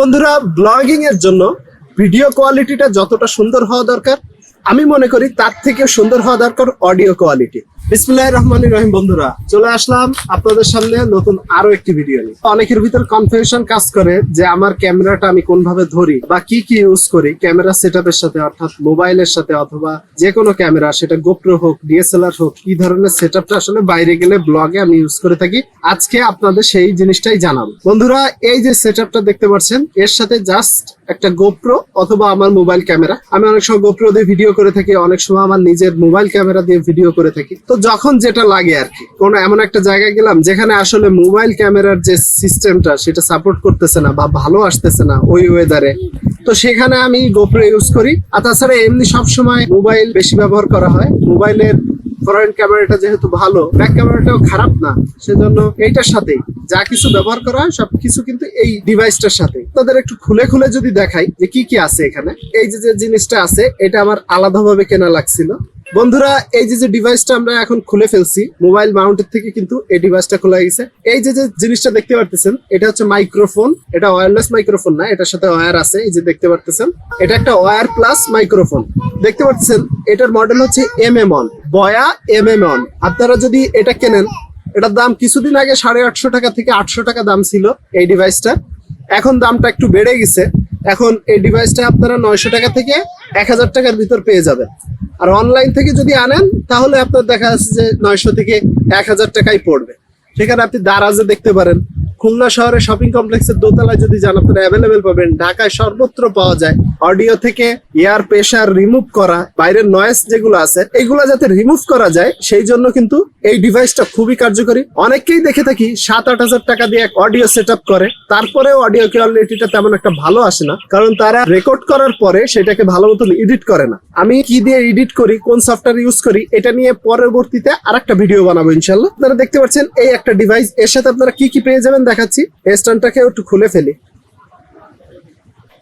বন্ধুরা, ব্লগিং এর জন্য ভিডিও কোয়ালিটিটা যতটা সুন্দর হওয়া দরকার, আমি মনে করি তার থেকে সুন্দর হওয়া দরকার অডিও কোয়ালিটি। বিসমিল্লাহির রহমানির রহিম। বন্ধুরা, চলে আসলাম আপনাদের সামনে নতুন আরো একটি ভিডিও নিয়ে। অনেকের ভিতর কনফিউশন কাজ করে যে আমার ক্যামেরাটা আমি কোনভাবে ধরি বা কি কি ইউজ করি ক্যামেরা সেটআপের সাথে, অর্থাৎ মোবাইলের সাথে অথবা যে কোনো ক্যামেরা, সেটা গোপ্রো হোক, ডিএসএলআর হোক, কি ধরনের সেটআপটা আসলে বাইরে গেলে ব্লগে আমি ইউজ করে থাকি। আজকে আপনাদের সেই জিনিসটাই জানাবো। বন্ধুরা, এই যে সেটআপটা দেখতে পাচ্ছেন, এর সাথে জাস্ট একটা গোপ্রো অথবা আমার মোবাইল ক্যামেরা। আমি অনেক সময় গোপ্রো দিয়ে ভিডিও করে থাকি, অনেক সময় আমার নিজের মোবাইল ক্যামেরা দিয়ে ভিডিও করে থাকি। তো যখন যেটা লাগে আর কি, কোনো এমন একটা জায়গায় গেলাম যেখানে আসলে মোবাইল ক্যামেরার যে সিস্টেমটা সেটা সাপোর্ট করতেছে না বা ভালো আসতেছে না ওই ওয়েদারে, তো সেখানে আমি গোপ্রো ইউজ করি। আর তাছাড়া এমনি সবসময় মোবাইল বেশি ব্যবহার করা হয়। মোবাইলের ফ্রন্ট ক্যামেরাটা যেহেতু ভালো, ব্যাক ক্যামেরাটাও খারাপ না, সেজন্য এইটার সাথেই যা কিছু ব্যবহার করা হয় সবকিছু কিন্তু এই ডিভাইসটার সাথে। তাদের একটু খুলে খুলে যদি দেখাই যে কি কি আছে এখানে। এই যে যে জিনিসটা আছে, এটা আমার আলাদাভাবে কেনা লাগছিল। বন্ধুরা, এই যে যে ডিভাইসটা আমরা এখন খুলে ফেলছি মোবাইল মাউন্টের থেকে, কিন্তু এই ডিভাইসটা খোলা গেছে। এই যে যে জিনিসটা দেখতে পারতেছেন, এটা হচ্ছে মাইক্রোফোন। এটা ওয়্যারলেস মাইক্রোফোন না, এটার সাথে ওয়্যার আছে। এই যে দেখতে পারতেছেন, এটা একটা ওয়্যার প্লাস মাইক্রোফোন। দেখতে পাচ্ছেন, এটার মডেল হচ্ছে MM1, বয়া MM1। আপনারা যদি এটা কেনেন, এটার দাম কিছুদিন আগে 850 টাকা থেকে 800 টাকা দাম ছিল এই ডিভাইসটা। এখন দামটা একটু বেড়ে গেছে। এখন এই ডিভাইসটা আপনারা 900 টাকা থেকে 1000 টাকার ভিতর পেয়ে যাবেন। আর অনলাইন থেকে যদি আনেন তাহলে আপনার দেখা যাচ্ছে যে 900 থেকে 1000 টাকাই পড়বে। সেখানে আপনি দারাজে দেখতে পারেন, খুলনা শহরে শপিং কমপ্লেক্সের দোতলায় যদি যান আপনারা অ্যাভেলেবেল পাবেন। ঢাকায় সর্বত্র পাওয়া যায়। অডিও থেকে এয়ার প্রেসার রিমুভ করা, বাইরের নয়েজ যেগুলো আছে এগুলো যাতে রিমুভ করা যায়, সেই জন্য কিন্তু এই ডিভাইসটা খুবই কার্যকরী। অনেককেই দেখে থাকি 7-8 হাজার টাকা দিয়ে এক অডিও সেট আপ করে, তারপরেও অডিও কোয়ালিটিটা তেমন একটা ভালো আসে না, কারণ তারা রেকর্ড করার পরে সেটাকে ভালো মতন এডিট করে না। আমি কি দিয়ে এডিট করি, কোন সফটওয়্যার ইউজ করি, এটা নিয়ে পরবর্তীতে আরেকটা ভিডিও বানাবো ইনশাল্লাহ। আপনারা দেখতে পাচ্ছেন এই একটা ডিভাইস, এর সাথে আপনারা কি কি পেয়ে যাবেন দেখাচ্ছি। স্ট্যান্ডটাকে একটু খুলে ফেলি।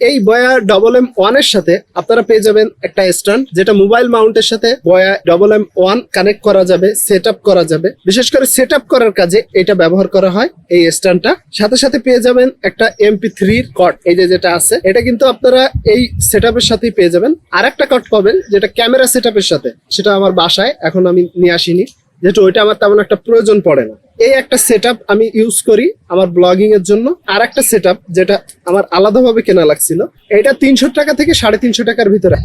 এই বয়া MM1 এর সাথে আপনারা পেয়ে যাবেন একটা স্ট্যান্ড, যেটা মোবাইল মাউন্টের সাথে বয়া MM1 কানেক্ট করা যাবে, সেট আপ করা যাবে। বিশেষ করে সেট আপ করার কাজে এটা ব্যবহার করা হয় এই স্ট্যান্ডটা। সাথে সাথে পেয়ে যাবেন একটা MP3 কর্ড, এই যে যেটা আছে, এটা কিন্তু আপনারা এই সেট আপের সাথেই পেয়ে যাবেন। আর একটা কর্ড পাবেন যেটা ক্যামেরা সেট আপের সাথে, সেটা আমার বাসায় এখন আমি নিয়ে আসিনি, যেহেতু ওইটা আমার তেমন একটা প্রয়োজন পড়ে না। এই একটা সেটআপ আমি ইউজ করি আমার ব্লগিং এর জন্য। আর একটা সেটআপ যেটা আমার আলাদাভাবে কেনা লাগছিল, এটা 300 টাকা থেকে 350 টাকার ভিতরে।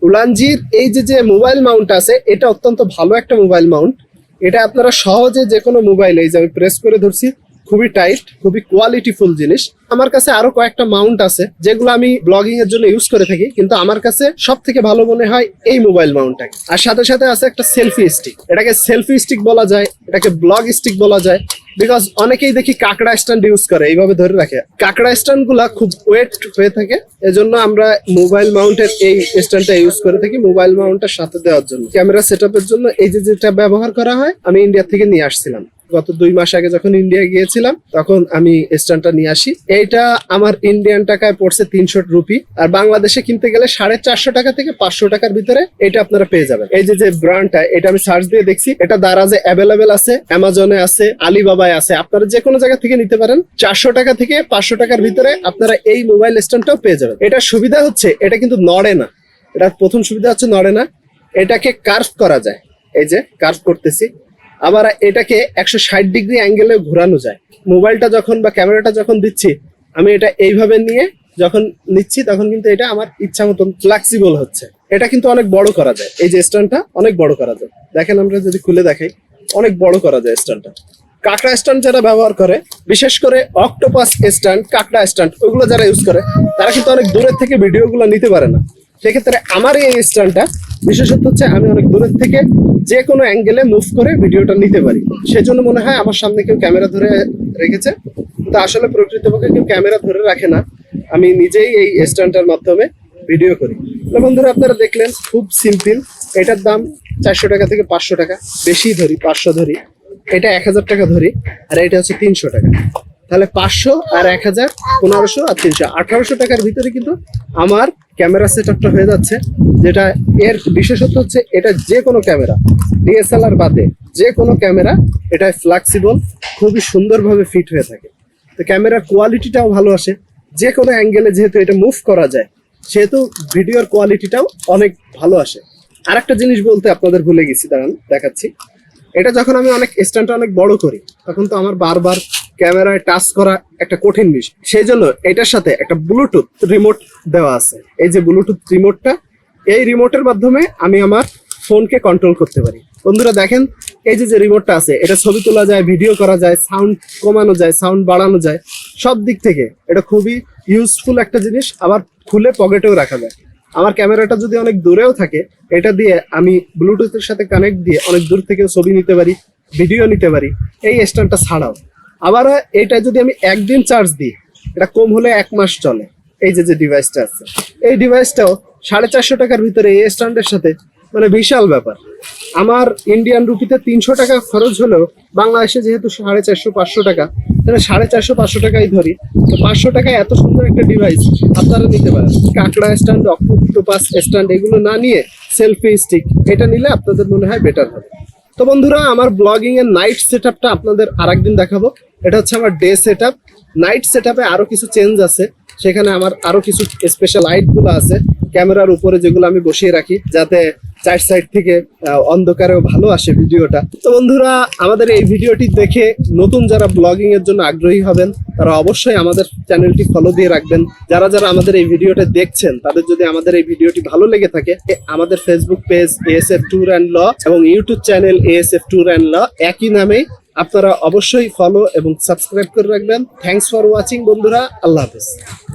উলানজির এই যে যে মোবাইল মাউন্ট আছে, এটা অত্যন্ত ভালো একটা মোবাইল মাউন্ট। এটা আপনারা সহজে যে কোনো মোবাইল, এই যে আমি প্রেস করে ধরছি, খুবই টাইট, খুবই কোয়ালিটিফুল জিনিস। আমার কাছে আরো কয়েকটা মাউন্ট আছে যেগুলো আমি ব্লগিং এর জন্য ইউজ করে থাকি, কিন্তু আমার কাছে সব থেকে ভালো মনে হয় এই মোবাইল মাউন্টটাকে। আর সাথে সাথে আছে একটা সেলফি স্টিক। এটাকে সেলফি স্টিক বলা যায়, এটাকে ব্লগ স্টিক বলা যায়, বিকজ অনেকেই দেখি কাঁকড়া স্ট্যান্ড ইউজ করে, এইভাবে ধরে রাখে। কাঁকড়া স্ট্যান্ড গুলা খুব ওয়েট হয়ে থাকে, এজন্য আমরা মোবাইল মাউন্টের এই স্ট্যান্ডটা ইউজ করে থাকি মোবাইল মাউন্টের সাথে দেওয়ার জন্য। ক্যামেরা সেটআপের জন্য এই যে যেটা ব্যবহার করা হয়, আমি ইন্ডিয়া থেকে নিয়ে আসছিলাম। গত 2 মাস আগে যখন ইন্ডিয়া গিয়েছিলাম তখন আমি স্ট্যান্ডটা নিয়ে আসি। এইটা আমার ইন্ডিয়ান টাকায় পড়ছে 300 রুপি, আর বাংলাদেশে কিনতে গেলে 450 টাকা থেকে 500 টাকার ভিতরে এটা আপনারা পেয়ে যাবেন। এই যে যে ব্র্যান্ডটা, এটা আমি সার্চ দিয়ে দেখছি, এটা দারাজে অ্যাভেলেবেল আছে, অ্যামাজনে আছে, আলিবাবায় আছে। আপনারা যে কোনো জায়গা থেকে নিতে পারেন। 400 টাকা থেকে 500 টাকার ভিতরে আপনারা এই মোবাইল স্ট্যান্ডটাও পেয়ে যাবেন। এটার সুবিধা হচ্ছে এটা কিন্তু নড়ে না। এটার প্রথম সুবিধা হচ্ছে নড়ে না, এটাকে কার্ভ করা যায়। এই যে কার্ভ করতেছি, আবার এটাকে 160 ডিগ্রি অ্যাঙ্গেলে ঘোরানো যায়। মোবাইলটা যখন বা ক্যামেরাটা যখন দিচ্ছি, আমি এটা এইভাবে নিয়ে যখন নিচ্ছি তখন কিন্তু এটা আমার ইচ্ছা মতন ফ্লেক্সিবল হচ্ছে। এটা কিন্তু অনেক বড় করা যায়, এই যে স্ট্যান্ডটা অনেক বড় করা যায়। দেখেন, আমরা যদি খুলে দেখাই, অনেক বড় করা যায় স্ট্যান্ডটা। কাঁকড়া স্ট্যান্ড যারা ব্যবহার করে, বিশেষ করে অক্টোপাস স্ট্যান্ড, কাঁকড়া স্ট্যান্ড, ওইগুলো যারা ইউজ করে, তারা কিন্তু অনেক দূরের থেকে ভিডিওগুলো নিতে পারে না। সেক্ষেত্রে আমার এই স্ট্যান্ডটা বিশেষত হচ্ছে আমি অনেক দূরের থেকে যে কোনো অ্যাঙ্গেলে মুভ করে ভিডিওটা নিতে পারি। সেজন্য মনে হয় আমার সামনে কেউ ক্যামেরা ধরে রেখেছে, কিন্তু আসলে প্রকৃতপক্ষে কেউ ক্যামেরা ধরে রাখে না। আমি নিজেই এই স্ট্যান্ডটার মাধ্যমে ভিডিও করি। বন্ধুরা, আপনারা দেখলেন, খুব সিম্পল। এটার দাম 400 টাকা থেকে 500 টাকা, বেশি ধরি 500 ধরি, এটা 1000 টাকা ধরি, আর এটা হচ্ছে 300 টাকা। তাহলে 500 আর 1000, 1500 আর 300, 1800 টাকার ভিতরে কিন্তু আমার ক্যামেরা সেটআপটা হয়ে যাচ্ছে। যেটা এর বিশেষত্ব হচ্ছে, এটা যে কোনো ক্যামেরা, ডিএসএলআর বাদে যে কোনো ক্যামেরা, এটা ফ্লেক্সিবল, খুবই সুন্দরভাবে ফিট হয়ে থাকে। তো ক্যামেরার কোয়ালিটিটাও ভালো আসে। যে কোনো অ্যাঙ্গেলে যেহেতু এটা মুভ করা যায়, সেহেতু ভিডিওর কোয়ালিটিটাও অনেক ভালো আসে। আরেকটা জিনিস বলতে আপনাদের ভুলে গেছি, দাঁড়ান দেখাচ্ছি। এটা যখন আমি স্ট্যান্ডটা অনেক বড় করি, তখন তো আমার বারবার ক্যামেরায় টাচ করা একটা কঠিন বিষয়। সেই জন্য এটার সাথে একটা ব্লুটুথ রিমোট দেওয়া আছে। এই যে ব্লুটুথ রিমোটটা, এই রিমোটের মাধ্যমে আমি আমার ফোনকে কন্ট্রোল করতে পারি। বন্ধুরা দেখেন, এই যে রিমোটটা আছে, এটা ছবি তোলা যায়, ভিডিও করা যায়, সাউন্ড কমানো যায়, সাউন্ড বাড়ানো যায়, সব দিক থেকে এটা খুবই ইউজফুল একটা জিনিস। আবার খুলে পকেটেও রাখা যায়। আমার ক্যামেরাটা যদি অনেক দূরেও থাকে, এটা দিয়ে আমি ব্লুটুথের সাথে কানেক্ট দিয়ে অনেক দূর থেকে ছবি নিতে পারি, ভিডিও নিতে পারি এই স্ট্যান্ডটা ছাড়াও। আবার এটা যদি আমি একদিন চার্জ দিই, এটা কম হলে 1 মাস চলে। এই যে ডিভাইসটা আছে, এই ডিভাইসটাও 450 টাকার ভিতরে এই স্ট্যান্ডের সাথে, মানে বিশাল ব্যাপার। আমার ইন্ডিয়ান রুপিতে 300 টাকা খরচ হলেও বাংলাদেশে যেহেতু 450-500 টাকা, তাহলে 450-500 টাকাই ধরি, তো 500 টাকায় এত সুন্দর একটা ডিভাইস আপনারা নিতে পারেন। কাঁকড়া স্ট্যান্ড, অক্টোপাস স্ট্যান্ড এগুলো না নিয়ে সেলফি স্টিক এটা নিলে আপনাদের মনে হয় বেটার হবে। তো বন্ধুরা, আমার ব্লগিং এর নাইট সেটআপটা আপনাদের আরেকদিন দেখাবো। এটা হচ্ছে আমার ডে সেটআপ। নাইট সেটআপে আরো কিছু চেঞ্জ আছে, সেখানে আমার আরো কিছু স্পেশাল লাইট গুলো আছে ক্যামেরার উপরে, যেগুলো আমি বসিয়ে রাখি যাতে 4 সাইড থেকে অন্ধকারেও ভালো আসে ভিডিওটা। তো বন্ধুরা, আমাদের এই ভিডিওটি দেখে নতুন যারা ব্লগিং এর জন্য আগ্রহী হবেন, তারা অবশ্যই আমাদের চ্যানেলটি ফলো দিয়ে রাখবেন। যারা যারা আমাদের এই ভিডিওটা দেখছেন, তাদের যদি আমাদের এই ভিডিওটি ভালো লেগে থাকে, আমাদের Facebook page ASF tour and law এবং YouTube channel ASF tour and law একই নামেই, আপনারা অবশ্যই ফলো এবং সাবস্ক্রাইব করে রাখবেন। থ্যাঙ্কস ফর ওয়াচিং বন্ধুরা, আল্লাহ হাফেজ।